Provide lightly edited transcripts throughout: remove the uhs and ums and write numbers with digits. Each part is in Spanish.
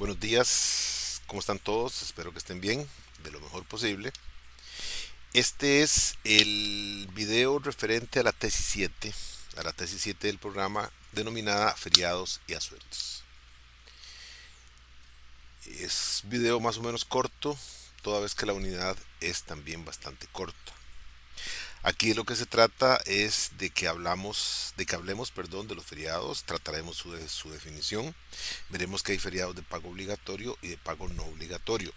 Buenos días, ¿cómo están todos? Espero que estén bien, de lo mejor posible. Este es el video referente a la tesis 7 del programa denominada Feriados y Asuetos. Es video más o menos corto, toda vez que la unidad es también bastante corta. Aquí lo que se trata es de que hablemos, perdón, de los feriados, trataremos su definición, veremos que hay feriados de pago obligatorio y de pago no obligatorio.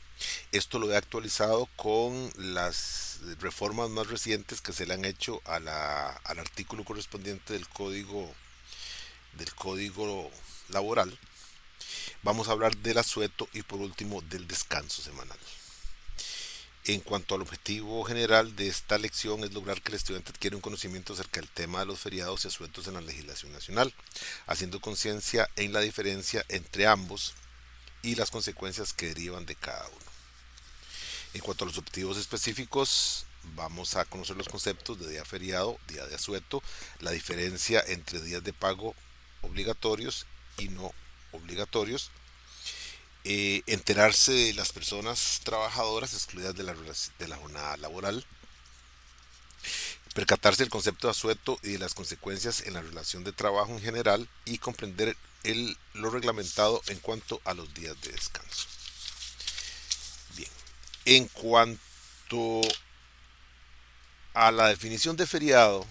Esto lo he actualizado con las reformas más recientes que se le han hecho al artículo correspondiente del código laboral. Vamos a hablar del asueto y por último del descanso semanal. En cuanto al objetivo general de esta lección es lograr que el estudiante adquiera un conocimiento acerca del tema de los feriados y asuetos en la legislación nacional, haciendo conciencia en la diferencia entre ambos y las consecuencias que derivan de cada uno. En cuanto a los objetivos específicos, vamos a conocer los conceptos de día feriado, día de asueto, la diferencia entre días de pago obligatorios y no obligatorios, enterarse de las personas trabajadoras excluidas de la jornada laboral, percatarse del concepto de asueto y de las consecuencias en la relación de trabajo en general y comprender lo reglamentado en cuanto a los días de descanso. Bien, en cuanto a la definición de feriado,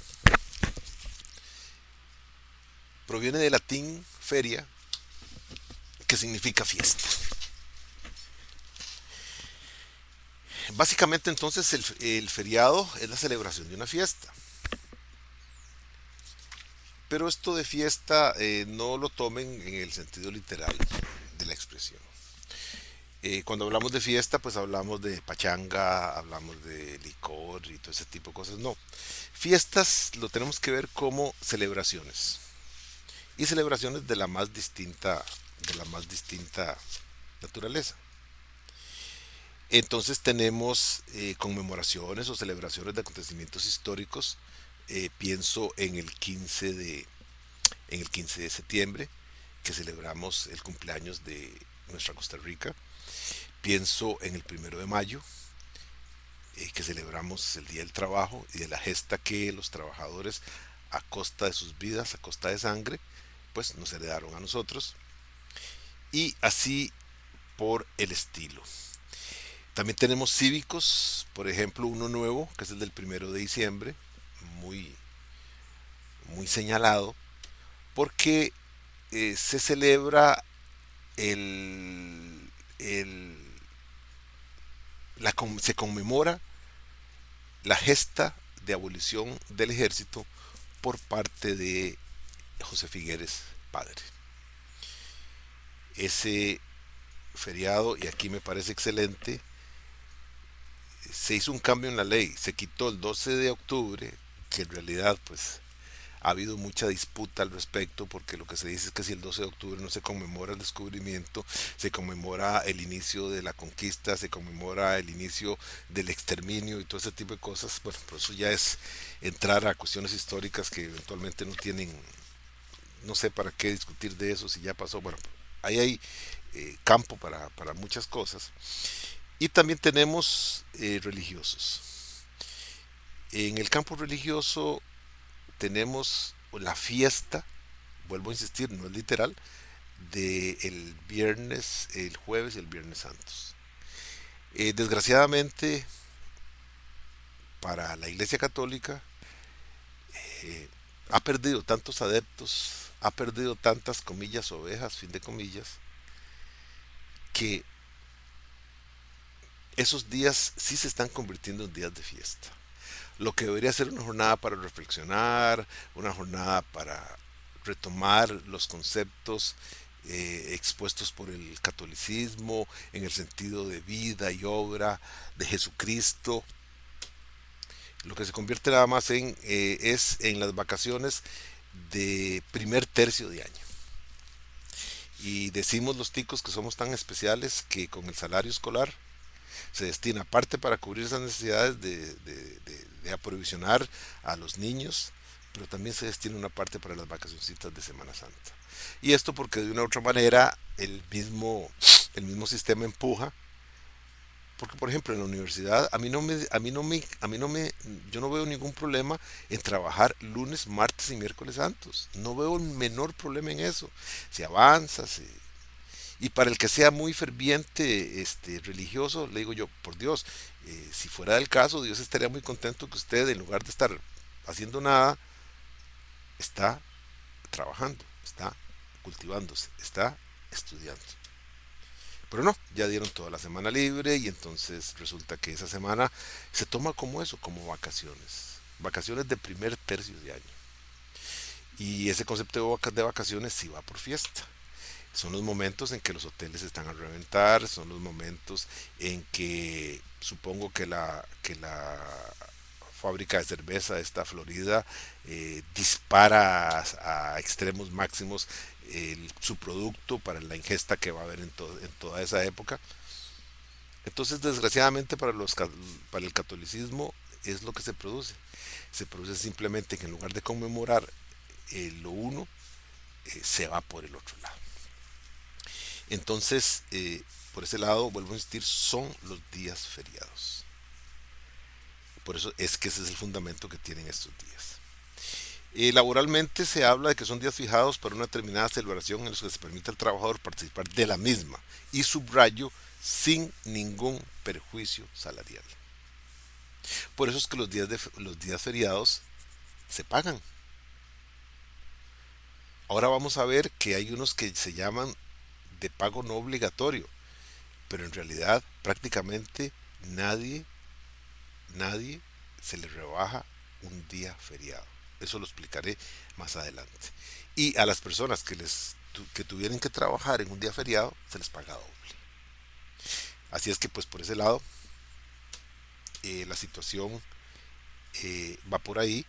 proviene del latín feria, que significa fiesta. Básicamente entonces el feriado es la celebración de una fiesta. Pero esto de fiesta no lo tomen en el sentido literal de la expresión. Cuando hablamos de fiesta, pues hablamos de pachanga, hablamos de licor y todo ese tipo de cosas. No, fiestas lo tenemos que ver como celebraciones y celebraciones de la más distinta naturaleza. Entonces tenemos conmemoraciones o celebraciones de acontecimientos históricos. Pienso en el 15 de septiembre, que celebramos el cumpleaños de nuestra Costa Rica. Pienso en el 1 de mayo, que celebramos el Día del Trabajo y de la gesta que los trabajadores, a costa de sus vidas, a costa de sangre, pues nos heredaron a nosotros. Y así por el estilo. También tenemos cívicos, por ejemplo, uno nuevo, que es el del 1 de diciembre, muy, muy señalado, porque se celebra el, el se conmemora la gesta de abolición del ejército por parte de José Figueres padre. Ese feriado, y aquí me parece excelente, se hizo un cambio en la ley, se quitó el 12 de octubre, que en realidad pues ha habido mucha disputa al respecto porque lo que se dice es que si el 12 de octubre no se conmemora el descubrimiento, se conmemora el inicio de la conquista, se conmemora el inicio del exterminio y todo ese tipo de cosas. Bueno, por eso ya es entrar a cuestiones históricas que eventualmente no tienen, no sé para qué discutir de eso si ya pasó. Bueno, ahí hay campo para muchas cosas. Y también tenemos religiosos. En el campo religioso tenemos la fiesta, vuelvo a insistir, no es literal, de el viernes, el jueves y el viernes santos. Desgraciadamente, para la Iglesia Católica, eh, ha perdido tantos adeptos, ha perdido tantas comillas ovejas, fin de comillas, que esos días sí se están convirtiendo en días de fiesta. Lo que debería ser una jornada para reflexionar, una jornada para retomar los conceptos expuestos por el catolicismo en el sentido de vida y obra de Jesucristo. Lo que se convierte nada más es en las vacaciones de primer tercio de año. Y decimos los ticos que somos tan especiales que con el salario escolar se destina parte para cubrir esas necesidades de aprovisionar a los niños, pero también se destina una parte para las vacacioncitas de Semana Santa. Y esto porque de una u otra manera el mismo El mismo sistema empuja, porque por ejemplo en la universidad yo no veo ningún problema en trabajar lunes, martes y miércoles santos. No veo el menor problema en eso. Se avanza, y para el que sea muy ferviente, religioso, le digo yo, por Dios, si fuera del caso, Dios estaría muy contento que usted, en lugar de estar haciendo nada, está trabajando, está cultivándose, está estudiando. Pero no, ya dieron toda la semana libre y entonces resulta que esa semana se toma como eso, como vacaciones. Vacaciones de primer tercio de año. Y ese concepto de vacaciones sí va por fiesta. Son los momentos en que los hoteles están a reventar, son los momentos en que supongo que la fábrica de cerveza de esta Florida dispara a extremos máximos su producto para la ingesta que va a haber en toda esa época. Entonces, desgraciadamente para el catolicismo es lo que se produce. Se produce simplemente que en lugar de conmemorar lo uno, se va por el otro lado. Entonces, por ese lado, vuelvo a insistir, son los días feriados. Por eso es que ese es el fundamento que tienen estos días. Laboralmente se habla de que son días fijados para una determinada celebración en los que se permite al trabajador participar de la misma, y subrayo, sin ningún perjuicio salarial. Por eso es que los días feriados se pagan. Ahora vamos a ver que hay unos que se llaman de pago no obligatorio, pero en realidad prácticamente nadie, nadie se le rebaja un día feriado. Eso lo explicaré más adelante. Y a las personas que tuvieran que trabajar en un día feriado se les paga doble. Así es que pues por ese lado la situación va por ahí,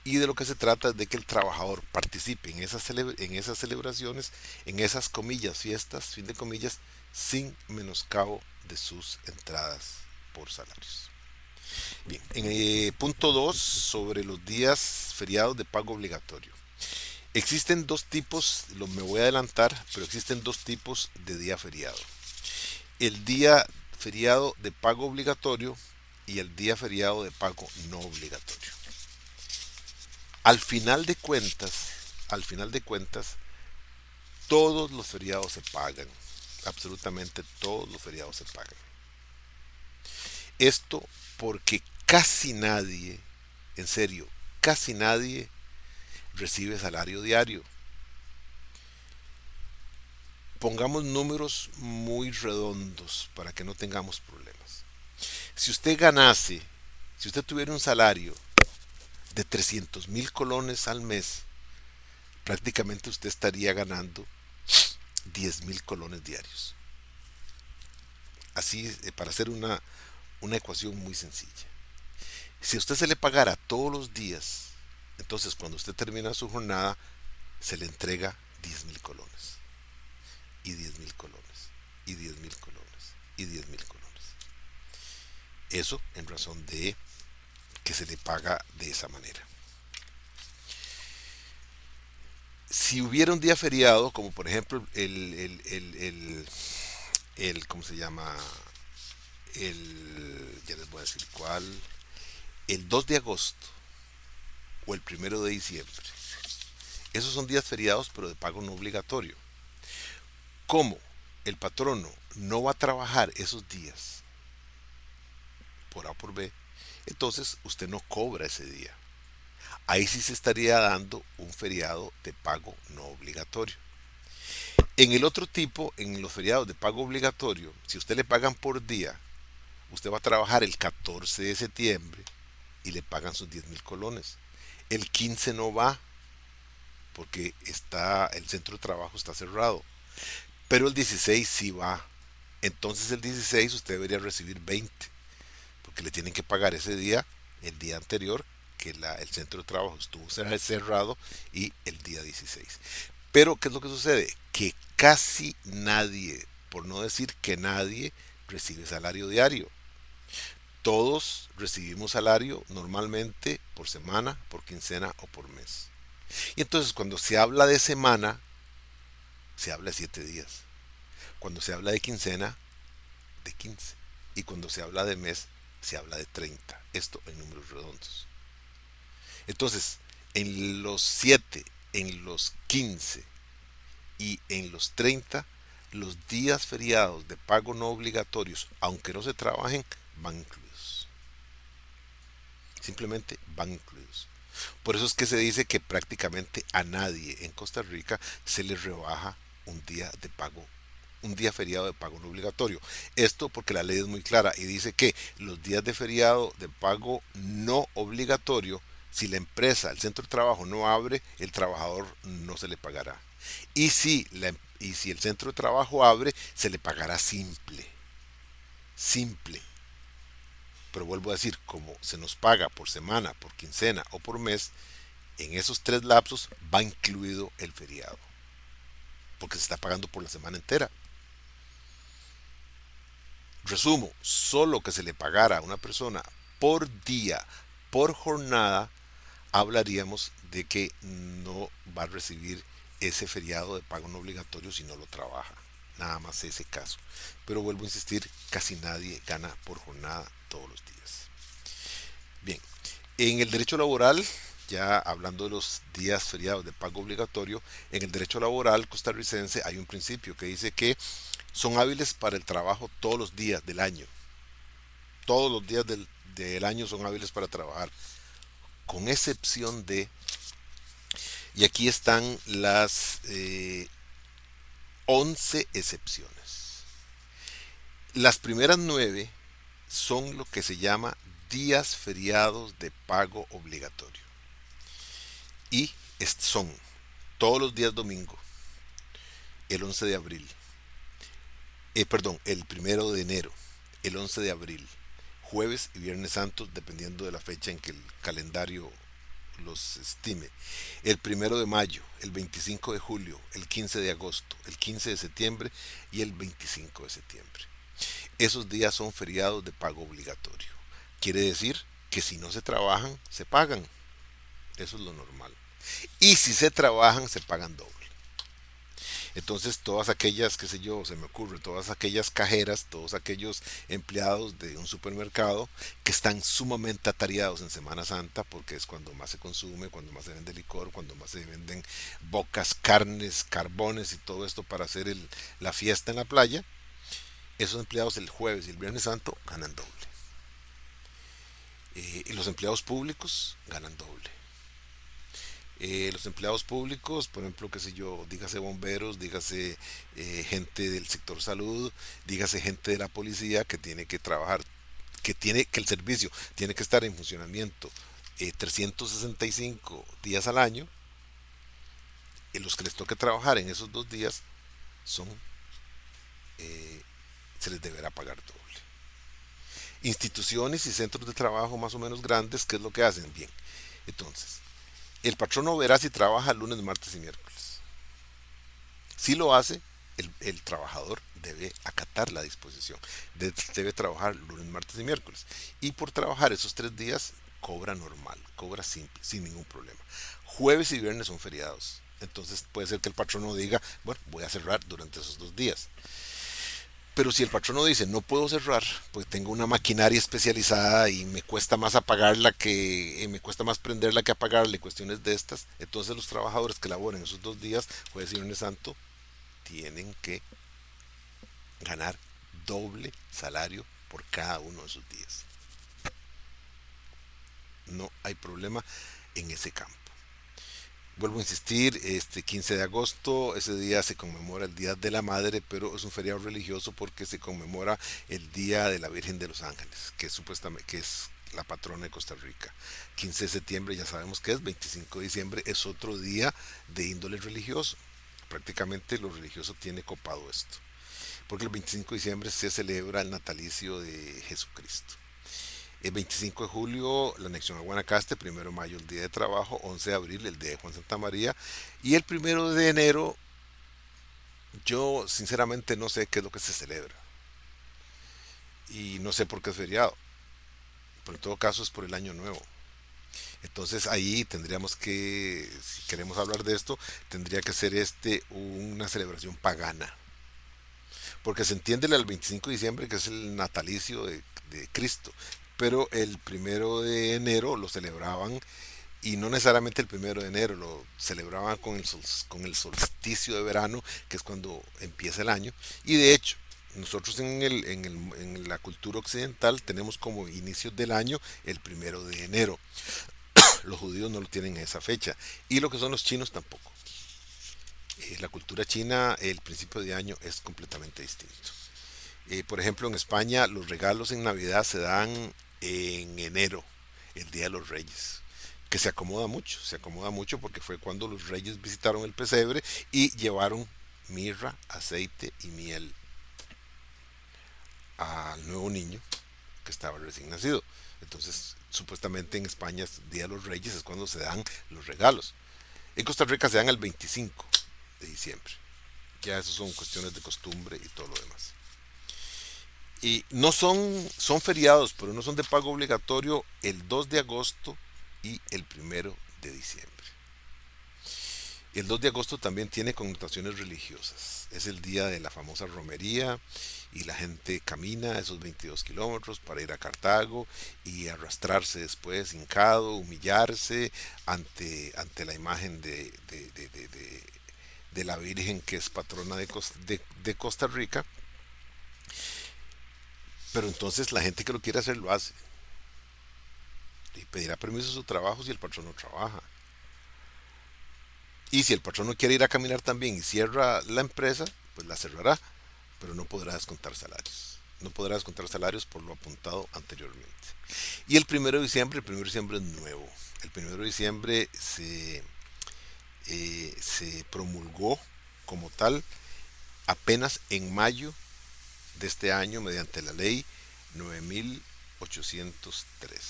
y de lo que se trata es de que el trabajador participe en esas celebraciones, en esas comillas, fiestas, fin de comillas, sin menoscabo de sus entradas por salarios. Bien, en punto 2 sobre los días feriados de pago obligatorio. Existen dos tipos, me voy a adelantar, pero existen dos tipos de día feriado. El día feriado de pago obligatorio y el día feriado de pago no obligatorio. Al final de cuentas, al final de cuentas, todos los feriados se pagan. Absolutamente todos los feriados se pagan. Esto porque casi nadie, en serio, casi nadie recibe salario diario. Pongamos números muy redondos para que no tengamos problemas. Si usted ganase, si usted tuviera un salario de 300.000 colones al mes, prácticamente usted estaría ganando 10.000 colones diarios. Así, para hacer una ecuación muy sencilla. Si a usted se le pagara todos los días, entonces cuando usted termina su jornada, se le entrega 10.000 colones. Y 10.000 colones. Y 10.000 colones. Y 10.000 colones. Eso en razón de que se le paga de esa manera. Si hubiera un día feriado, como por ejemplo ¿cómo se llama? Ya les voy a decir cuál, el 2 de agosto o el 1 de diciembre. Esos son días feriados pero de pago no obligatorio. Como el patrono no va a trabajar esos días por A o por B, entonces usted no cobra ese día. Ahí sí se estaría dando un feriado de pago no obligatorio. En el otro tipo, en los feriados de pago obligatorio, si usted le pagan por día, usted va a trabajar el 14 de septiembre y le pagan sus 10.000 colones. El 15 no va porque el centro de trabajo está cerrado, pero el 16 sí va. Entonces el 16 usted debería recibir 20, porque le tienen que pagar ese día, el día anterior, que el centro de trabajo estuvo cerrado, y el día 16. Pero, ¿qué es lo que sucede? Que casi nadie, por no decir que nadie, recibe salario diario. Todos recibimos salario normalmente por semana, por quincena o por mes. Y entonces cuando se habla de semana, se habla de 7 días. Cuando se habla de quincena, de 15. Y cuando se habla de mes, se habla de 30. Esto en números redondos. Entonces, en los 7, en los 15 y en los 30, los días feriados de pago no obligatorios, aunque no se trabajen, van incluidos. Simplemente van incluidos. Por eso es que se dice que prácticamente a nadie en Costa Rica se le rebaja un día de pago, un día feriado de pago no obligatorio. Esto porque la ley es muy clara y dice que los días de feriado de pago no obligatorio, si la empresa, el centro de trabajo no abre, el trabajador no se le pagará. Y si el centro de trabajo abre, se le pagará simple. Simple. Pero vuelvo a decir, como se nos paga por semana, por quincena o por mes, en esos tres lapsos va incluido el feriado. Porque se está pagando por la semana entera. Resumo, solo que se le pagara a una persona por día, por jornada, hablaríamos de que no va a recibir ese feriado de pago no obligatorio si no lo trabaja. Nada más ese caso. Pero vuelvo a insistir, casi nadie gana por jornada todos los días. Bien, en el derecho laboral, ya hablando de los días feriados de pago obligatorio, en el derecho laboral costarricense hay un principio que dice que son hábiles para el trabajo todos los días del año. Todos los días del año son hábiles para trabajar, con excepción de, y aquí están las 11 excepciones. Las primeras 9 son lo que se llama días feriados de pago obligatorio. Y son todos los días domingo, el 11 de abril, perdón, el 1 de enero, el 11 de abril, jueves y viernes santos, dependiendo de la fecha en que el calendario los estime. El 1 de mayo, el 25 de julio, el 15 de agosto, el 15 de septiembre y el 25 de septiembre. Esos días son feriados de pago obligatorio. Quiere decir que si no se trabajan, se pagan. Eso es lo normal. Y si se trabajan, se pagan doble. Entonces todas aquellas, qué sé yo, se me ocurre, todas aquellas cajeras, todos aquellos empleados de un supermercado que están sumamente atareados en Semana Santa, porque es cuando más se consume, cuando más se vende licor, cuando más se venden bocas, carnes, carbones y todo esto para hacer la fiesta en la playa, esos empleados el jueves y el viernes santo ganan doble. Y los empleados públicos ganan doble. Los empleados públicos, por ejemplo, qué sé yo, dígase bomberos, dígase gente del sector salud, dígase gente de la policía que tiene que trabajar, que el servicio tiene que estar en funcionamiento 365 días al año, y los que les toque trabajar en esos 2 días son, eh, se les deberá pagar doble. Instituciones y centros de trabajo más o menos grandes, ¿qué es lo que hacen? Bien, entonces, el patrono verá si trabaja lunes, martes y miércoles. Si lo hace, el trabajador debe acatar la disposición. Debe trabajar lunes, martes y miércoles. Y por trabajar esos 3 días, cobra normal, cobra simple, sin ningún problema. Jueves y viernes son feriados. Entonces puede ser que el patrono diga, bueno, voy a cerrar durante esos 2 días. Pero si el patrono dice no puedo cerrar, pues tengo una maquinaria especializada y me cuesta más apagarla que me cuesta más prenderla que apagarla y cuestiones de estas, entonces los trabajadores que laboren esos 2 días, jueves y viernes santo, tienen que ganar doble salario por cada uno de esos días. No hay problema en ese campo. Vuelvo a insistir, este 15 de agosto, ese día se conmemora el Día de la Madre, pero es un feriado religioso porque se conmemora el Día de la Virgen de los Ángeles, que es supuestamente que es la patrona de Costa Rica. 15 de septiembre ya sabemos que es, 25 de diciembre es otro día de índole religioso. Prácticamente lo religioso tiene copado esto, porque el 25 de diciembre se celebra el natalicio de Jesucristo. El 25 de julio la anexión a Guanacaste, 1 de mayo el Día de Trabajo, 11 de abril el Día de Juan Santa María y el 1 de enero yo sinceramente no sé qué es lo que se celebra y no sé por qué es feriado, pero en todo caso es por el año nuevo. Entonces ahí tendríamos que, si queremos hablar de esto, tendría que ser una celebración pagana. porque se entiende el 25 de diciembre que es el natalicio de Cristo, pero el 1 de enero lo celebraban y no necesariamente el 1 de enero, lo celebraban con el solsticio de verano, que es cuando empieza el año, y de hecho, nosotros en la cultura occidental tenemos como inicios del año el 1 de enero. Los judíos no lo tienen en esa fecha, y lo que son los chinos tampoco. La cultura china, el principio de año es completamente distinto. Por ejemplo, en España los regalos en Navidad se dan en enero, el Día de los Reyes, que se acomoda mucho porque fue cuando los reyes visitaron el pesebre y llevaron mirra, aceite y miel al nuevo niño que estaba recién nacido. Entonces, supuestamente en España, Día de los Reyes es cuando se dan los regalos. En Costa Rica se dan el 25 de diciembre. Ya eso son cuestiones de costumbre y todo lo demás. Y no son feriados, pero no son de pago obligatorio el 2 de agosto y el 1 de diciembre. El 2 de agosto también tiene connotaciones religiosas. Es el día de la famosa romería y la gente camina esos 22 kilómetros para ir a Cartago y arrastrarse después, hincado, humillarse ante la imagen de la Virgen que es patrona de Costa Rica. Pero entonces la gente que lo quiere hacer lo hace y pedirá permiso a su trabajo si el patrón no trabaja. Y si el patrón no quiere ir a caminar también y cierra la empresa, pues la cerrará, pero no podrá descontar salarios. No podrá descontar salarios por lo apuntado anteriormente. Y el 1 de diciembre es nuevo. El 1 de diciembre se promulgó como tal apenas en mayo de este año mediante la ley 9803.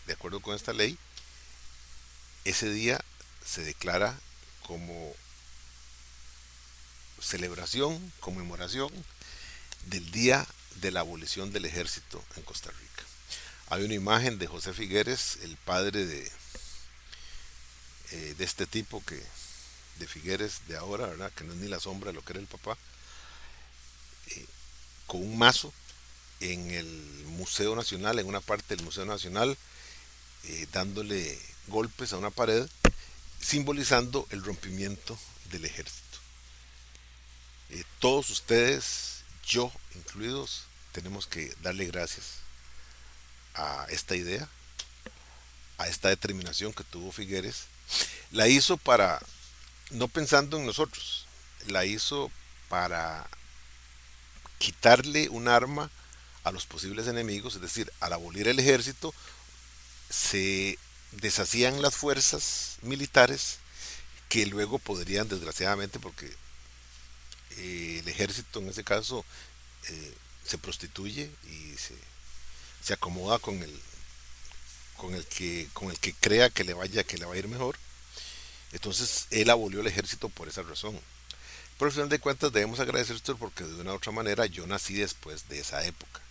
De acuerdo con esta ley, ese día se declara como celebración, conmemoración del día de la abolición del ejército en Costa Rica. Hay una imagen de José Figueres, el padre de este tipo de Figueres de ahora, ¿verdad? Que no es ni la sombra de lo que era el papá, eh, con un mazo en el Museo Nacional, en una parte del Museo Nacional, dándole golpes a una pared, simbolizando el rompimiento del ejército. Todos ustedes, yo incluidos, tenemos que darle gracias a esta idea, a esta determinación que tuvo Figueres. La hizo no pensando en nosotros, la hizo para quitarle un arma a los posibles enemigos, es decir, al abolir el ejército, se deshacían las fuerzas militares que luego podrían, desgraciadamente, porque el ejército en ese caso se prostituye y se acomoda con el que crea que le va a ir mejor. Entonces él abolió el ejército por esa razón. Pero al final de cuentas debemos agradecer esto porque de una u otra manera yo nací después de esa época.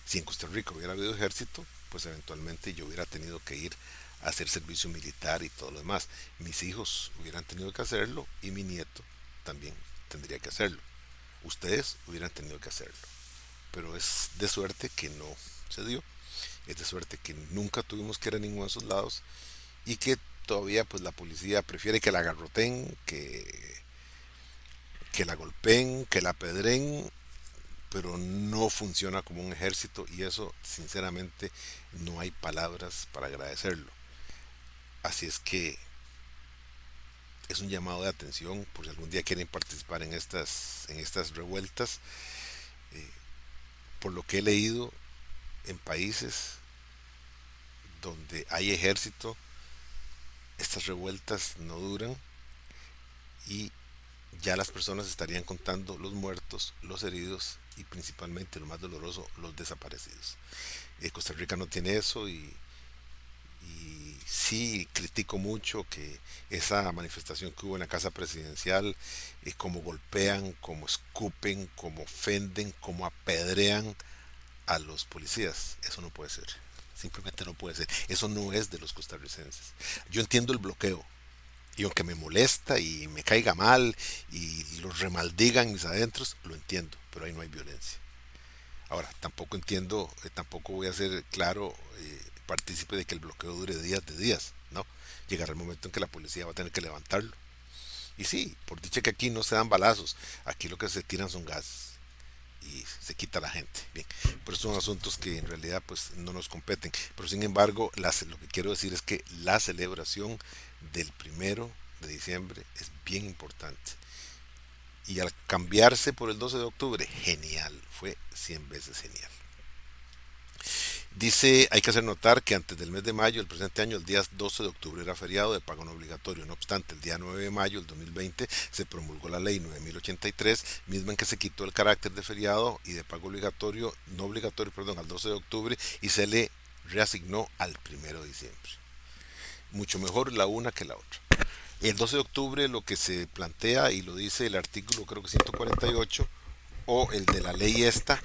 Si en Costa Rica hubiera habido ejército, pues eventualmente yo hubiera tenido que ir a hacer servicio militar y todo lo demás. Mis hijos hubieran tenido que hacerlo y mi nieto también tendría que hacerlo. Ustedes hubieran tenido que hacerlo. Pero es de suerte que no se dio. Es de suerte que nunca tuvimos que ir a ninguno de esos lados y que todavía pues la policía prefiere que la agarroten, que la golpeen, que la apedren, pero no funciona como un ejército y eso sinceramente no hay palabras para agradecerlo. Así es que es un llamado de atención por si algún día quieren participar en estas revueltas. Eh, por lo que he leído en países donde hay ejército, estas revueltas no duran y ya las personas estarían contando los muertos, los heridos y principalmente lo más doloroso, los desaparecidos. Costa Rica no tiene eso y sí critico mucho que esa manifestación que hubo en la casa presidencial, como golpean, como escupen, como ofenden, como apedrean a los policías, eso no puede ser. Simplemente no puede ser. Eso no es de los costarricenses. Yo entiendo el bloqueo. Y aunque me molesta y me caiga mal y los remaldigan mis adentros, lo entiendo. pero ahí no hay violencia. Ahora, tampoco entiendo, tampoco voy a ser claro, partícipe de que el bloqueo dure días de días, ¿no? Llegará el momento en que la policía va a tener que levantarlo. Y sí, por dicha que aquí no se dan balazos, aquí lo que se tiran son gases y se quita la gente. Bien, pero son asuntos que en realidad pues no nos competen. Pero sin embargo, lo que quiero decir es que la celebración del 1 de diciembre es bien importante. Y al cambiarse por el 12 de octubre, genial, fue 100 veces genial. Dice, hay que hacer notar que antes del mes de mayo del presente año, el día 12 de octubre era feriado de pago no obligatorio. No obstante, el día 9 de mayo del 2020 se promulgó la ley 9083, misma en que se quitó el carácter de feriado y de pago obligatorio, no obligatorio, perdón, al 12 de octubre y se le reasignó al 1 de diciembre. Mucho mejor la una que la otra. El 12 de octubre lo que se plantea, y lo dice el artículo creo que 148, o el de la ley esta,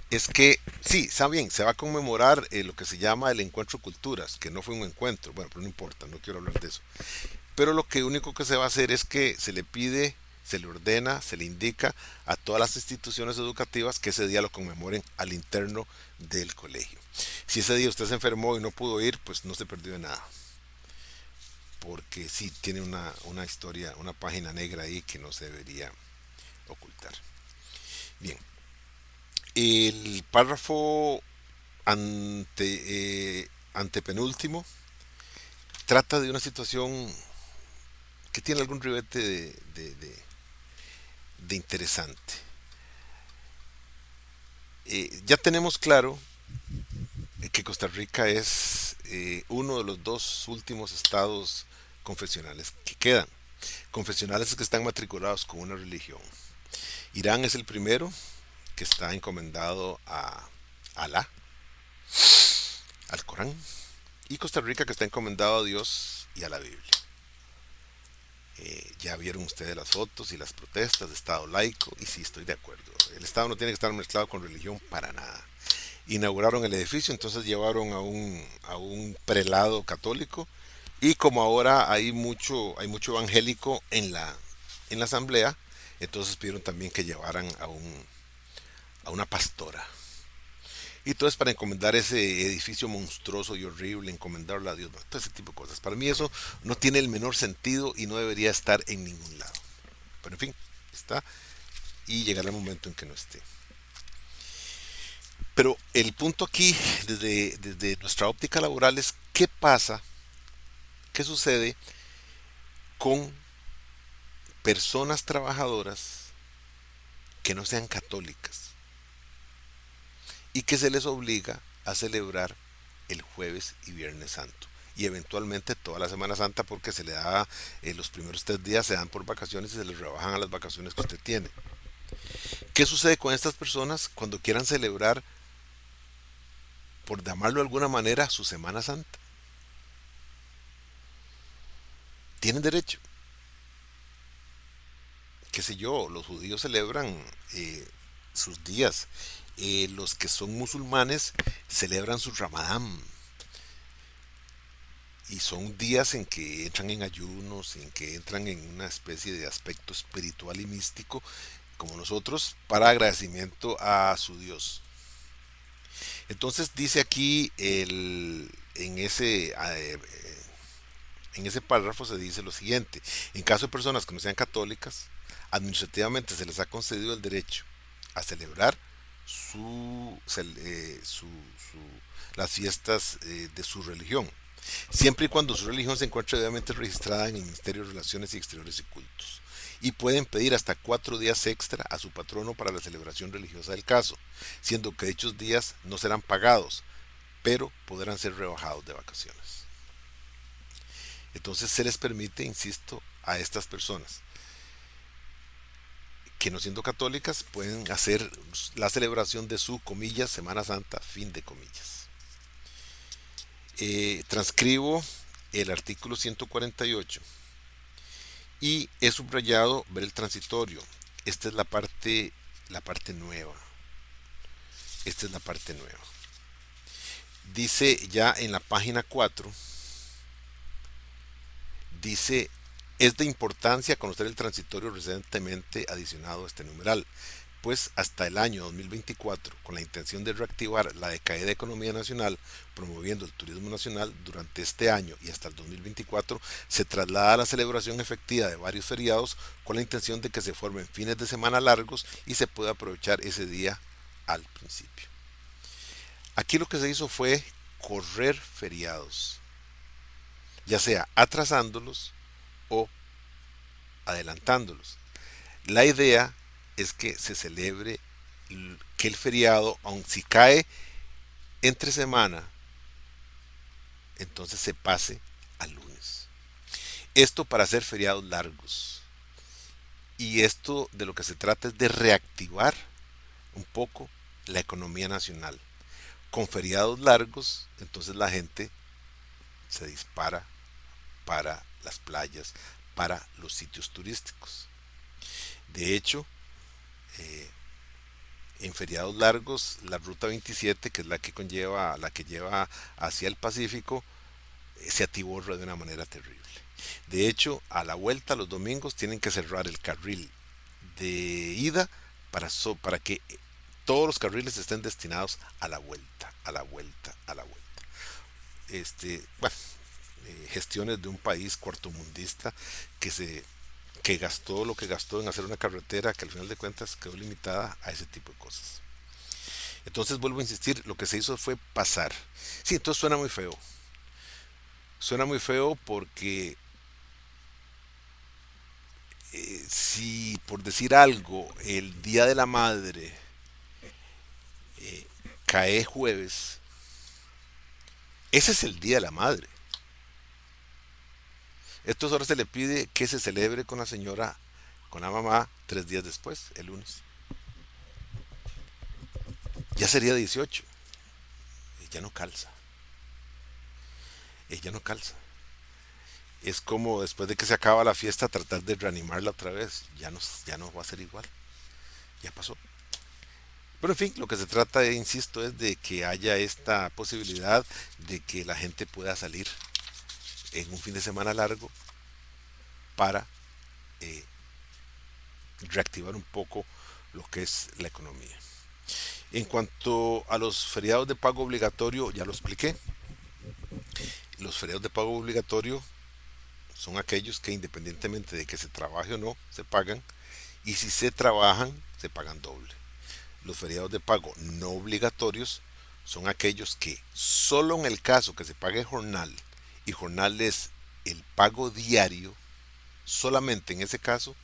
es que sí, está bien, se va a conmemorar lo que se llama el encuentro de culturas, que no fue un encuentro, bueno, pero no importa, no quiero hablar de eso. Pero lo que único que se va a hacer es que se le pide, se le ordena, se le indica a todas las instituciones educativas que ese día lo conmemoren al interno del colegio. Si ese día usted se enfermó y no pudo ir, pues no se perdió de nada. Porque sí, tiene una historia, una página negra ahí que no se debería ocultar. Bien, el párrafo antepenúltimo trata de una situación que tiene algún ribete de interesante. Ya tenemos claro que Costa Rica es uno de los dos últimos estados confesionales que quedan. Confesionales que están matriculados con una religión. Irán es el primero, que está encomendado a Alá, al Corán, y Costa Rica, que está encomendado a Dios y a la Biblia. Ya vieron ustedes las fotos y las protestas de Estado laico, y sí, estoy de acuerdo. El Estado no tiene que estar mezclado con religión para nada. Inauguraron el edificio, entonces llevaron a un prelado católico, y como ahora hay mucho evangélico en la asamblea, entonces pidieron también que llevaran a una pastora. Y todo es para encomendar ese edificio monstruoso y horrible, encomendarlo a Dios, ¿no? Todo ese tipo de cosas. Para mí eso no tiene el menor sentido y no debería estar en ningún lado. Pero en fin, está y llegará el momento en que no esté. Pero el punto aquí, desde nuestra óptica laboral, es qué pasa, qué sucede con personas trabajadoras que no sean católicas y que se les obliga a celebrar el jueves y viernes santo y eventualmente toda la Semana Santa, porque se le da los primeros 3 días se dan por vacaciones y se les rebajan a las vacaciones que usted tiene. ¿Qué sucede con estas personas cuando quieran celebrar, por llamarlo de alguna manera, su Semana Santa? Tienen derecho. Qué sé yo, los judíos celebran sus días. Los que son musulmanes celebran su Ramadán. Y son días en que entran en ayunos, en que entran en una especie de aspecto espiritual y místico, como nosotros, para agradecimiento a su Dios. Entonces dice aquí en ese párrafo se dice lo siguiente: en caso de personas que no sean católicas, administrativamente se les ha concedido el derecho a celebrar las fiestas de su religión, siempre y cuando su religión se encuentre debidamente registrada en el Ministerio de Relaciones Exteriores y Cultos. Y pueden pedir hasta 4 días extra a su patrono para la celebración religiosa del caso, siendo que dichos días no serán pagados, pero podrán ser rebajados de vacaciones. Entonces se les permite, insisto, a estas personas que no siendo católicas pueden hacer la celebración de su, comillas, Semana Santa, fin de comillas. Transcribo el artículo 148 y he subrayado ver el transitorio. Esta es la parte nueva. Esta es la parte nueva. Dice ya en la página 4, dice: es de importancia conocer el transitorio recientemente adicionado a este numeral, pues hasta el año 2024, con la intención de reactivar la decaída economía nacional, promoviendo el turismo nacional durante este año y hasta el 2024, se traslada la celebración efectiva de varios feriados con la intención de que se formen fines de semana largos y se pueda aprovechar ese día al principio. Aquí lo que se hizo fue correr feriados, ya sea atrasándolos o adelantándolos. La idea es que se celebre que el feriado, aun si cae entre semana, entonces se pase al lunes. Esto para hacer feriados largos. Y esto de lo que se trata es de reactivar un poco la economía nacional. Con feriados largos, entonces la gente se dispara para las playas, para los sitios turísticos. De hecho, eh, en feriados largos, la ruta 27, que es la que lleva hacia el Pacífico, se atiborra de una manera terrible. De hecho, a la vuelta los domingos tienen que cerrar el carril de ida para que todos los carriles estén destinados a la vuelta, a la vuelta, a la vuelta. Bueno, gestiones de un país cuartomundista que se que gastó lo que gastó en hacer una carretera que al final de cuentas quedó limitada a ese tipo de cosas. Entonces vuelvo a insistir, lo que se hizo fue pasar. Sí, entonces suena muy feo. Suena muy feo porque si por decir algo, el Día de la Madre eh, cae jueves, ese es el Día de la Madre. Entonces ahora se le pide que se celebre con la señora, con la mamá, 3 días después, el lunes. Ya sería 18. Ya no calza. Ella no calza. Es como después de que se acaba la fiesta tratar de reanimarla otra vez. Ya no va a ser igual. Ya pasó. Pero en fin, lo que se trata, insisto, es de que haya esta posibilidad de que la gente pueda salir en un fin de semana largo para eh, reactivar un poco lo que es la economía. En cuanto a los feriados de pago obligatorio, ya lo expliqué. Los feriados de pago obligatorio son aquellos que independientemente de que se trabaje o no, se pagan. Y si se trabajan, se pagan doble. Los feriados de pago no obligatorios son aquellos que solo en el caso que se pague jornal, y jornal es el pago diario, solamente en ese caso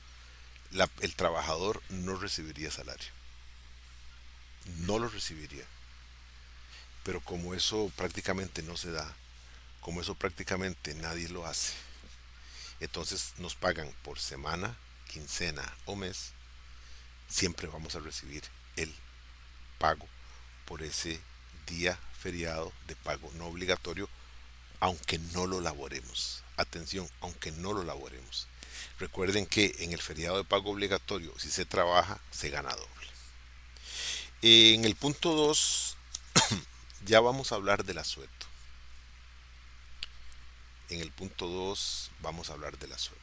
el trabajador no recibiría salario. No lo recibiría. Pero como eso prácticamente no se da, como eso prácticamente nadie lo hace, entonces nos pagan por semana, quincena o mes, siempre vamos a recibir el pago por ese día feriado de pago no obligatorio, aunque no lo laboremos. Atención, aunque no lo laboremos. Recuerden que en el feriado de pago obligatorio, si se trabaja, se gana doble. En el punto 2 ya vamos a hablar del asueto. En el punto 2 vamos a hablar del asueto.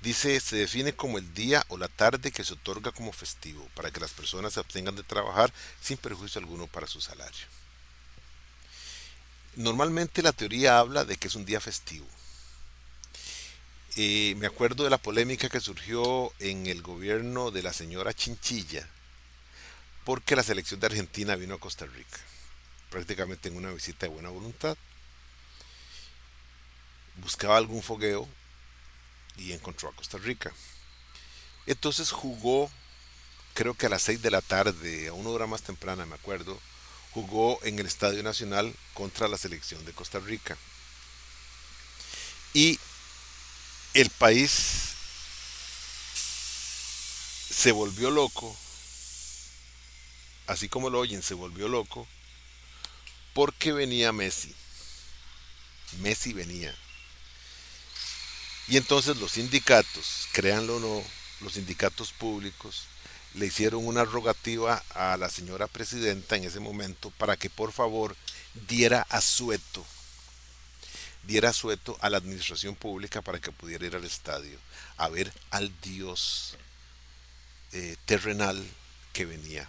Dice, se define como el día o la tarde que se otorga como festivo para que las personas se abstengan de trabajar sin perjuicio alguno para su salario. Normalmente la teoría habla de que es un día festivo. Me acuerdo de la polémica que surgió en el gobierno de la señora Chinchilla porque la selección de Argentina vino a Costa Rica, prácticamente en una visita de buena voluntad. Buscaba algún fogueo y encontró a Costa Rica. Entonces jugó, creo que a las 6 de la tarde, a una hora más temprana, me acuerdo, jugó en el Estadio Nacional contra la selección de Costa Rica. Y el país se volvió loco, así como lo oyen, se volvió loco, porque venía Messi. Messi venía. Y entonces los sindicatos, créanlo o no, los sindicatos públicos le hicieron una rogativa a la señora presidenta en ese momento para que por favor diera asueto a la administración pública para que pudiera ir al estadio a ver al Dios terrenal que venía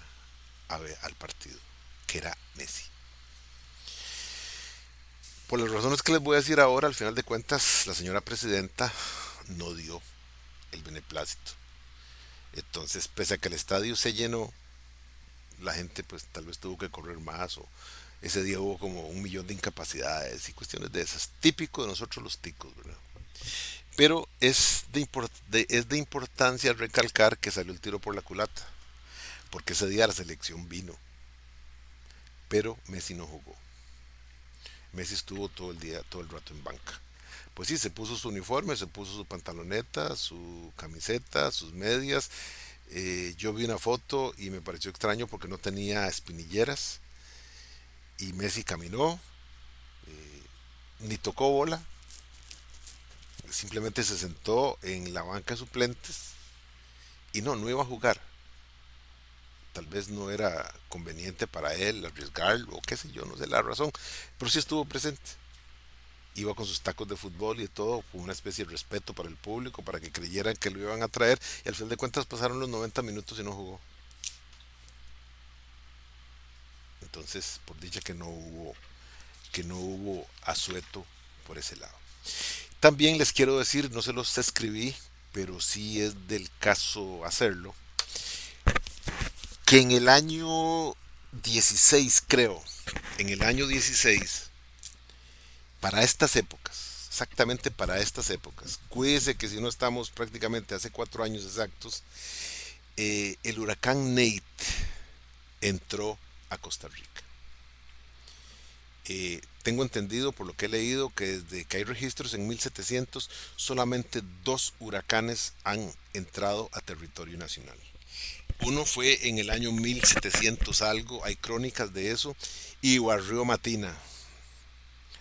a ver al partido, que era Messi. Por las razones que les voy a decir ahora, al final de cuentas, la señora presidenta no dio el beneplácito. Entonces, pese a que el estadio se llenó, la gente pues tal vez tuvo que correr más o ese día hubo como 1 millón de incapacidades y cuestiones de esas. Típico de nosotros los ticos, ¿verdad? Pero es de importancia recalcar que salió el tiro por la culata, porque ese día la selección vino, pero Messi no jugó. Messi estuvo todo el día, todo el rato en banca. Pues sí, se puso su uniforme, se puso su pantaloneta, su camiseta, sus medias. Yo vi una foto y me pareció extraño porque no tenía espinilleras y Messi caminó, ni tocó bola, simplemente se sentó en la banca de suplentes y no iba a jugar. Tal vez no era conveniente para él arriesgarlo o qué sé yo, no sé la razón, pero sí estuvo presente. Iba con sus tacos de fútbol y todo, con una especie de respeto para el público, para que creyeran que lo iban a traer, y al final de cuentas pasaron los 90 minutos y no jugó. Entonces, por dicha que no hubo asueto por ese lado. También les quiero decir, no se los escribí, pero sí es del caso hacerlo, que en el año 16 creo, en el año 16 para estas épocas, exactamente para estas épocas, cuídese que si no estamos prácticamente hace 4 años exactos, el huracán Nate entró a Costa Rica. Tengo entendido por lo que he leído que desde que hay registros en 1700 solamente 2 huracanes han entrado a territorio nacional. Uno fue en el año 1700 algo, hay crónicas de eso, y barrió Matina.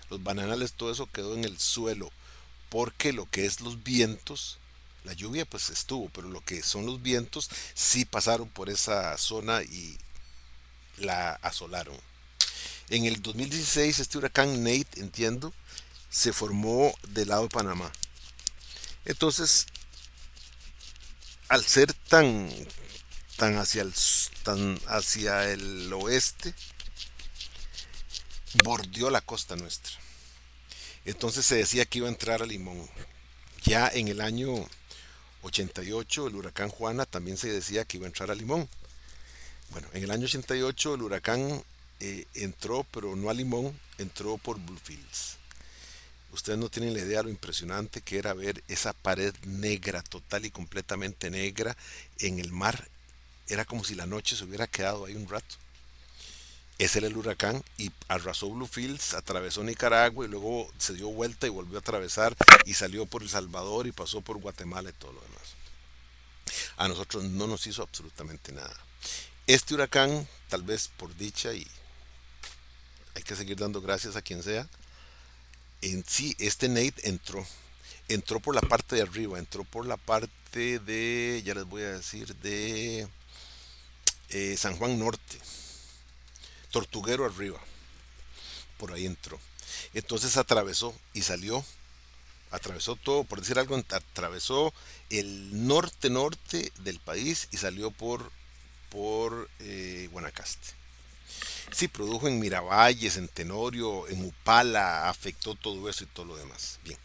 Los bananales, todo eso quedó en el suelo, porque lo que es los vientos, la lluvia pues estuvo, pero lo que son los vientos sí pasaron por esa zona y la asolaron. En el 2016 este huracán Nate, entiendo, se formó del lado de Panamá. Entonces, al ser tan hacia el oeste, bordeó la costa nuestra. Entonces se decía que iba a entrar a Limón. Ya en el año 88 el huracán Juana también se decía que iba a entrar a Limón. Bueno, en el año 88 el huracán entró, pero no a Limón, entró por Bluefields. Ustedes no tienen la idea de lo impresionante que era ver esa pared negra, total y completamente negra, en el mar. Era como si la noche se hubiera quedado ahí un rato. Ese era el huracán y arrasó Bluefields, atravesó Nicaragua y luego se dio vuelta y volvió a atravesar y salió por El Salvador y pasó por Guatemala y todo lo demás. A nosotros no nos hizo absolutamente nada. Este huracán, tal vez por dicha, y hay que seguir dando gracias a quien sea, en sí este Nate entró por la parte de arriba, entró por la parte de, ya les voy a decir, de San Juan Norte, Tortuguero arriba, por ahí entró. Entonces atravesó y salió, atravesó todo, por decir algo, atravesó el norte del país y salió por Guanacaste. Sí, produjo en Miravalles, en Tenorio, en Upala, afectó todo eso y todo lo demás. Bien,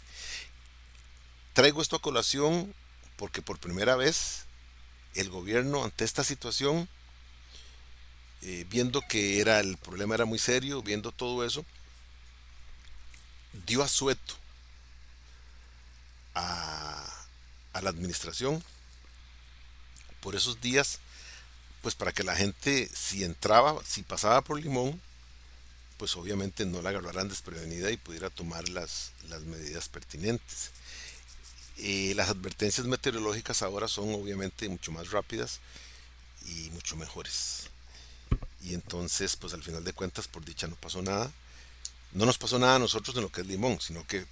traigo esto a colación porque por primera vez el gobierno ante esta situación, viendo que el problema era muy serio, viendo todo eso, dio asueto a, a la administración por esos días, pues para que la gente, si entraba, si pasaba por Limón, pues obviamente no la agarraran desprevenida y pudiera tomar las medidas pertinentes. Las advertencias meteorológicas ahora son obviamente mucho más rápidas y mucho mejores. Y entonces, pues al final de cuentas, por dicha no pasó nada. No nos pasó nada a nosotros en lo que es Limón, sino que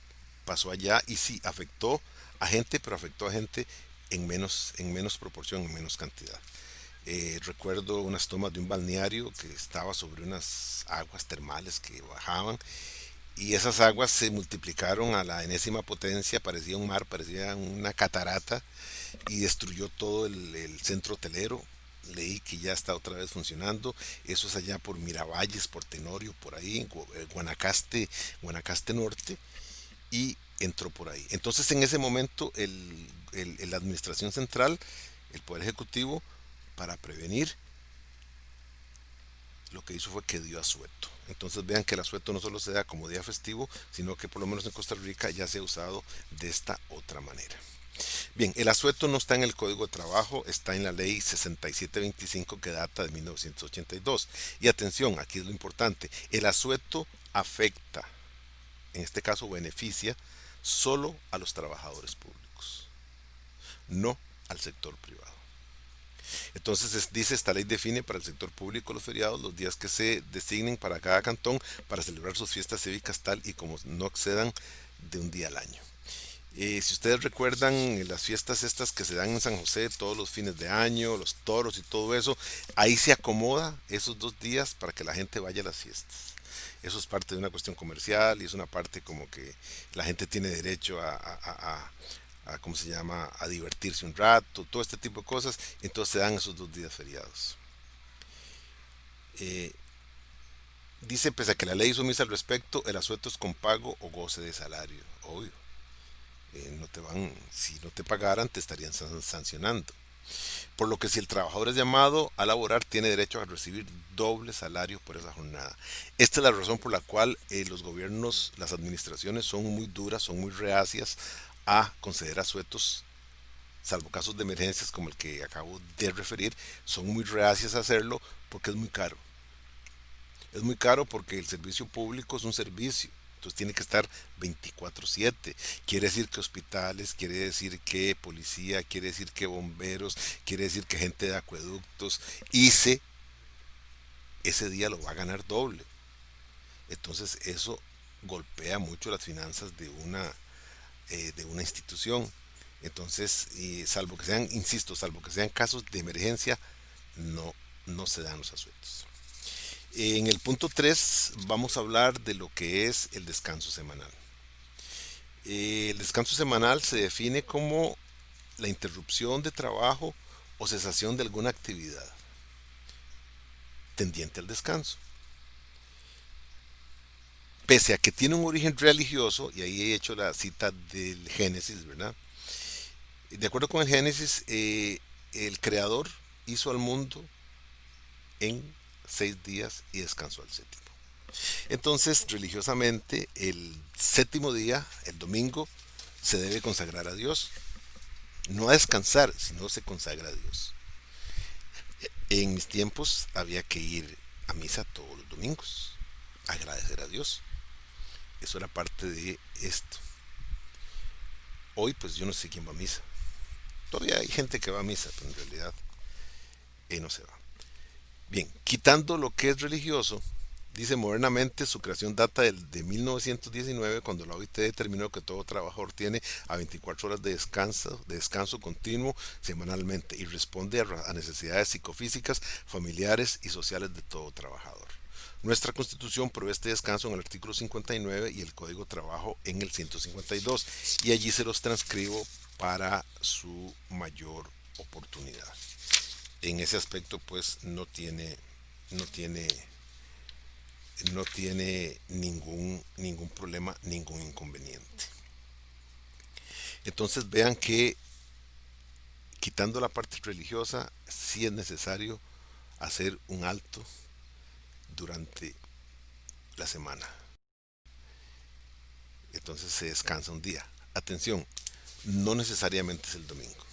pasó allá y sí afectó a gente, pero afectó a gente en menos proporción, en menos cantidad. Recuerdo unas tomas de un balneario que estaba sobre unas aguas termales que bajaban y esas aguas se multiplicaron a la enésima potencia, parecía un mar, parecía una catarata, y destruyó todo el centro hotelero. Leí que ya está otra vez funcionando. Eso es allá por Miravalles, por Tenorio, por ahí, en Guanacaste, Guanacaste Norte, y entró por ahí. Entonces en ese momento la administración central, el Poder Ejecutivo, para prevenir, lo que hizo fue que dio asueto. Entonces vean que el asueto no solo se da como día festivo, sino que por lo menos en Costa Rica ya se ha usado de esta otra manera. Bien, el asueto no está en el Código de Trabajo, está en la ley 6725 que data de 1982. Y atención, aquí es lo importante, el asueto afecta, en este caso beneficia, solo a los trabajadores públicos, no al sector privado. Entonces dice, esta ley define para el sector público los feriados, los días que se designen para cada cantón para celebrar sus fiestas cívicas tal y como no excedan de un día al año. Si ustedes recuerdan las fiestas estas que se dan en San José todos los fines de año, los toros y todo eso, ahí se acomoda esos 2 días para que la gente vaya a las fiestas. Eso es parte de una cuestión comercial y es una parte como que la gente tiene derecho ¿cómo se llama?, a divertirse un rato, todo este tipo de cosas. Entonces se dan esos 2 días feriados. Eh, Dice, pese a que la ley hizo omisa al respecto, el asueto es con pago o goce de salario. Obvio. No te van, si no te pagaran, te estarían sancionando. Por lo que si el trabajador es llamado a laborar, tiene derecho a recibir doble salario por esa jornada. Esta es la razón por la cual los gobiernos, las administraciones son muy duras, son muy reacias a conceder asuetos, salvo casos de emergencias como el que acabo de referir, son muy reacias a hacerlo porque es muy caro. Es muy caro porque el servicio público es un servicio. Entonces tiene que estar 24/7. Quiere decir que hospitales, quiere decir que policía, quiere decir que bomberos, quiere decir que gente de acueductos, ICE, ese día lo va a ganar doble. Entonces eso golpea mucho las finanzas de una institución. Entonces, salvo que sean, insisto, salvo que sean casos de emergencia, no, no se dan los asuetos. En el punto 3 vamos a hablar de lo que es el descanso semanal. El descanso semanal se define como la interrupción de trabajo o cesación de alguna actividad tendiente al descanso. Pese a que tiene un origen religioso, y ahí he hecho la cita del Génesis, ¿verdad? De acuerdo con el Génesis, el Creador hizo al mundo en 6 días y descansó al séptimo. Entonces, religiosamente, el séptimo día, el domingo, se debe consagrar a Dios. No a descansar, sino se consagra a Dios. En mis tiempos había que ir a misa todos los domingos, agradecer a Dios. Eso era parte de esto. Hoy pues yo no sé quién va a misa. Todavía hay gente que va a misa, pero en realidad no se va. Bien, quitando lo que es religioso, dice modernamente su creación data de 1919, cuando la OIT determinó que todo trabajador tiene a 24 horas de descanso continuo semanalmente y responde a necesidades psicofísicas, familiares y sociales de todo trabajador. Nuestra Constitución provee este descanso en el artículo 59 y el Código de Trabajo en el 152, y allí se los transcribo para su mayor oportunidad. En ese aspecto pues no tiene ningún problema, ningún inconveniente. Entonces vean que quitando la parte religiosa, sí es necesario hacer un alto durante la semana. Entonces se descansa un día. Atención, no necesariamente es el domingo.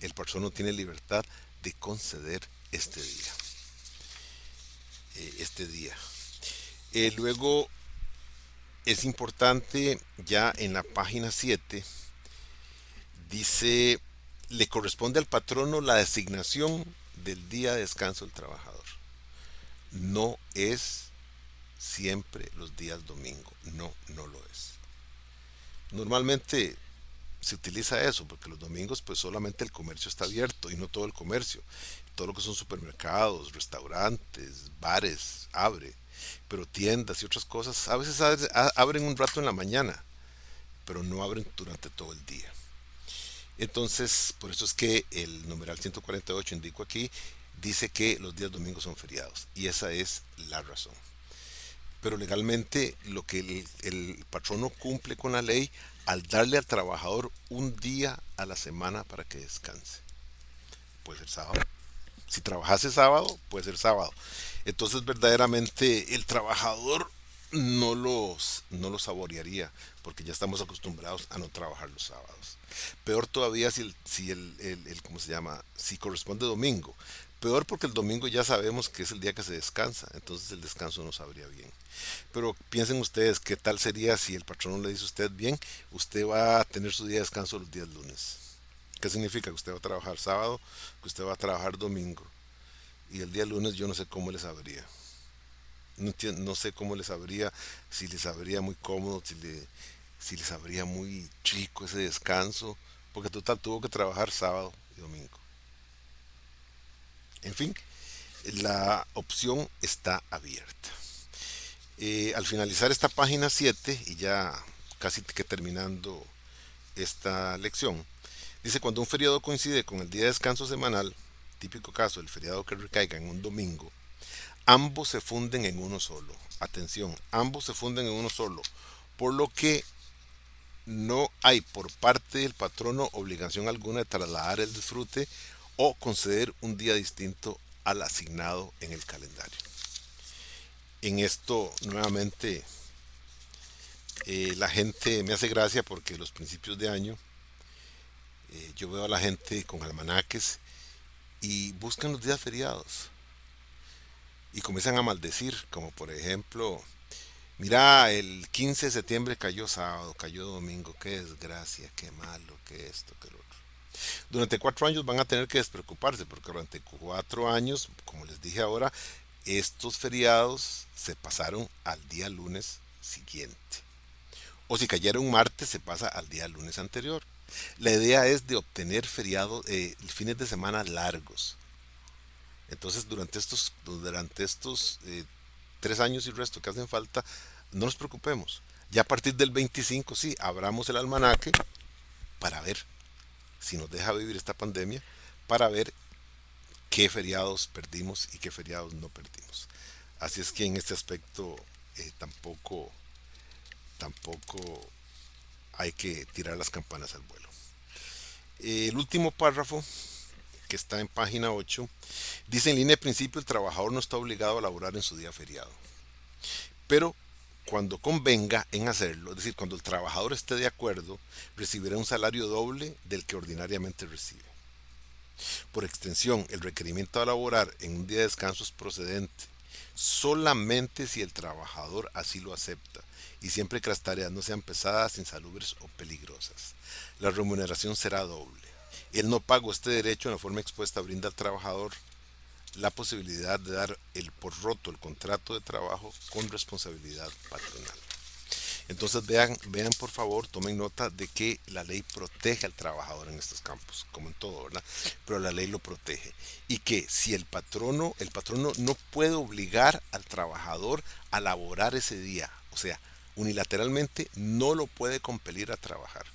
El patrono tiene libertad de conceder este día. Este día. Luego es importante, ya en la página 7 dice, le corresponde al patrono la designación del día de descanso del trabajador. No es siempre los días domingo, no, no lo es. Normalmente se utiliza eso? Porque los domingos pues solamente el comercio está abierto y no todo el comercio. Todo lo que son supermercados, restaurantes, bares, abre. Pero tiendas y otras cosas a veces abren un rato en la mañana, pero no abren durante todo el día. Entonces, por eso es que el numeral 148 indico aquí, dice que los días domingos son feriados. Y esa es la razón. Pero legalmente lo que el patrono cumple con la ley al darle al trabajador un día a la semana para que descanse. Puede ser sábado. Si trabajase sábado, puede ser sábado. Entonces verdaderamente el trabajador no los saborearía porque ya estamos acostumbrados a no trabajar los sábados. Peor todavía si ¿cómo se llama? Si corresponde domingo. Peor porque el domingo ya sabemos que es el día que se descansa, entonces el descanso no sabría bien. Pero piensen ustedes, ¿qué tal sería si el patrón le dice a usted, bien, usted va a tener su día de descanso los días lunes? ¿Qué significa? Que usted va a trabajar sábado, que usted va a trabajar domingo. Y el día lunes yo no sé cómo les sabría. No sé cómo les sabría, si les sabría muy cómodo, si les sabría muy chico ese descanso. Porque total tuvo que trabajar sábado y domingo. En fin, la opción está abierta. Al finalizar esta página 7 y ya casi que terminando esta lección, dice cuando un feriado coincide con el día de descanso semanal, típico caso del feriado que recaiga en un domingo, ambos se funden en uno solo. Atención, ambos se funden en uno solo, por lo que no hay por parte del patrono obligación alguna de trasladar el disfrute o conceder un día distinto al asignado en el calendario. En esto nuevamente la gente me hace gracia porque los principios de año yo veo a la gente con almanaques y buscan los días feriados y comienzan a maldecir, como por ejemplo, mira, el 15 de septiembre cayó sábado, cayó domingo, qué desgracia, qué malo, qué esto, qué lo otro. Durante 4 años van a tener que despreocuparse porque durante 4 años, como les dije ahora, estos feriados se pasaron al día lunes siguiente. O si cayera un martes, se pasa al día lunes anterior. La idea es de obtener feriados, fines de semana largos. Entonces, durante estos 3 años y resto que hacen falta, no nos preocupemos. Ya a partir del 25, sí, abramos el almanaque para ver si nos deja vivir esta pandemia, para ver qué feriados perdimos y qué feriados no perdimos. Así es que en este aspecto tampoco hay que tirar las campanas al vuelo. El último párrafo, que está en página 8, dice en línea de principio el trabajador no está obligado a laborar en su día feriado, pero cuando convenga en hacerlo, es decir, cuando el trabajador esté de acuerdo, recibirá un salario doble del que ordinariamente recibe. Por extensión, el requerimiento a laborar en un día de descanso es procedente solamente si el trabajador así lo acepta y siempre que las tareas no sean pesadas, insalubres o peligrosas. La remuneración será doble. El no pago de este derecho en la forma expuesta brinda al trabajador la posibilidad de dar el por roto el contrato de trabajo con responsabilidad patronal. Entonces vean por favor, tomen nota de que la ley protege al trabajador en estos campos, como en todo, ¿verdad? Pero la ley lo protege. Y que si el patrono no puede obligar al trabajador a laborar ese día, o sea, unilateralmente no lo puede compelir a trabajar.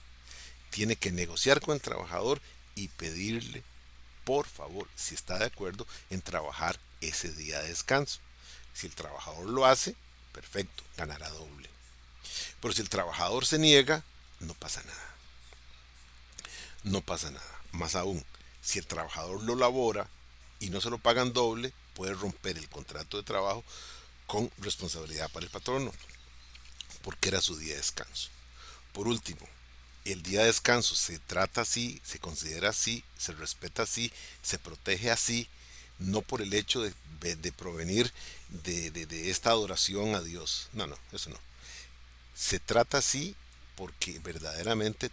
Tiene que negociar con el trabajador y pedirle, por favor, si está de acuerdo en trabajar ese día de descanso. Si el trabajador lo hace, perfecto, ganará doble. Pero si el trabajador se niega, no pasa nada. No pasa nada. Más aún, si el trabajador lo labora y no se lo pagan doble, puede romper el contrato de trabajo con responsabilidad para el patrono, porque era su día de descanso. Por último, el día de descanso se trata así, se considera así, se respeta así, se protege así, no por el hecho de provenir de esta adoración a Dios. No, no, eso no. Se trata así porque verdaderamente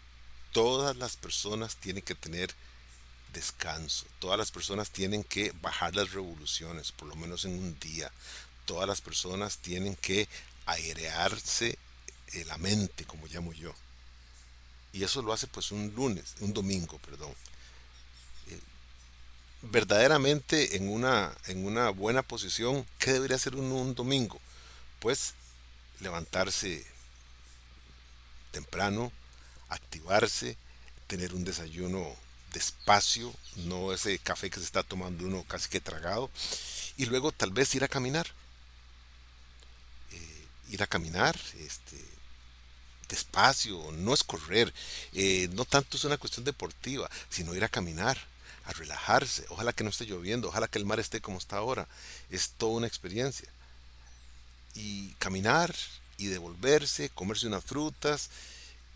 todas las personas tienen que tener descanso, todas las personas tienen que bajar las revoluciones, por lo menos en un día, todas las personas tienen que airearse la mente, como llamo yo, y eso lo hace pues un domingo, perdón. Verdaderamente en una buena posición, ¿qué debería hacer uno un domingo? Pues levantarse temprano, activarse, tener un desayuno despacio, no ese café que se está tomando uno casi que tragado, y luego tal vez ir a caminar, despacio, no es correr, no tanto es una cuestión deportiva, sino ir a caminar, a relajarse, ojalá que no esté lloviendo, ojalá que el mar esté como está ahora, es toda una experiencia. Y caminar y devolverse, comerse unas frutas,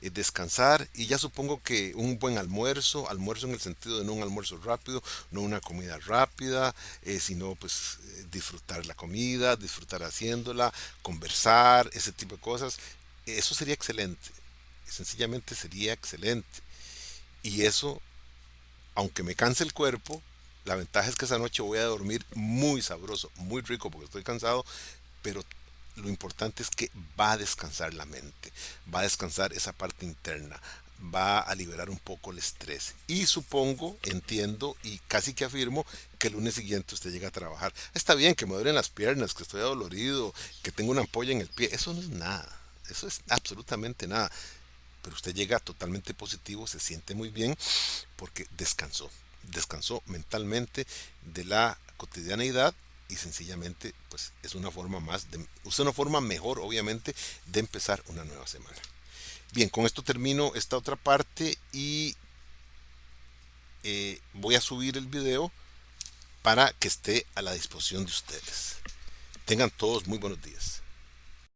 descansar y ya supongo que un buen almuerzo, almuerzo en el sentido de no un almuerzo rápido, no una comida rápida, sino pues disfrutar la comida, disfrutar haciéndola, conversar, ese tipo de cosas, eso sería excelente, sencillamente sería excelente. Y eso, aunque me canse el cuerpo, la ventaja es que esa noche voy a dormir muy sabroso, muy rico porque estoy cansado, pero lo importante es que va a descansar la mente, va a descansar esa parte interna, va a liberar un poco el estrés. Y supongo, entiendo y casi que afirmo que el lunes siguiente usted llega a trabajar. Está bien que me duelen las piernas, que estoy adolorido, que tengo una ampolla en el pie, eso no es nada, eso es absolutamente nada. Pero usted llega totalmente positivo, se siente muy bien porque descansó, descansó mentalmente de la cotidianeidad y sencillamente pues es una forma más de, es una forma mejor obviamente de empezar una nueva semana. Bien, con esto termino esta otra parte y voy a subir el video para que esté a la disposición de ustedes. Tengan todos muy buenos días.